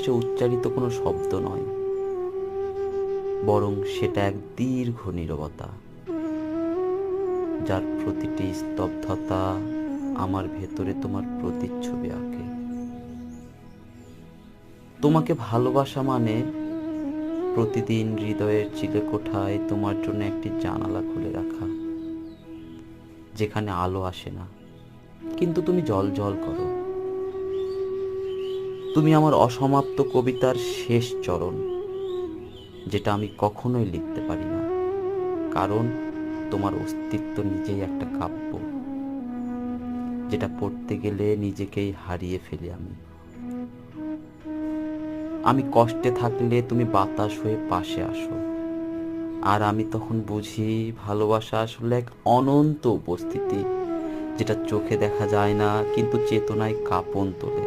সে উচ্চারিত কোনো শব্দ নয়, বরং সেটা এক দীর্ঘ নীরবতা, যার প্রতিটি স্তব্ধতা আমার ভেতরে তোমার প্রতিচ্ছবি আঁকে। তোমাকে ভালোবাসা মানে প্রতিদিন হৃদয়ের চিলেকোঠায় তোমার জন্য একটি জানালা খুলে রাখা, যেখানে আলো আসে না, কিন্তু তুমি জ্বল করো। তুমি আমার অসমাপ্ত কবিতার শেষ চরণ, যেটা আমি কখনোই লিখতে পারি না, কারণ তোমার অস্তিত্ব নিজেই একটা কাব্য, যেটা পড়তে গেলে নিজেকেই হারিয়ে ফেলি আমি। আমি কষ্টে থাকলে তুমি বাতাস হয়ে পাশে আসো, আর আমি তখন বুঝি ভালোবাসা আসলে এক অনন্ত উপস্থিতি, যেটা চোখে দেখা যায় না কিন্তু চেতনায় কাঁপন তোলে।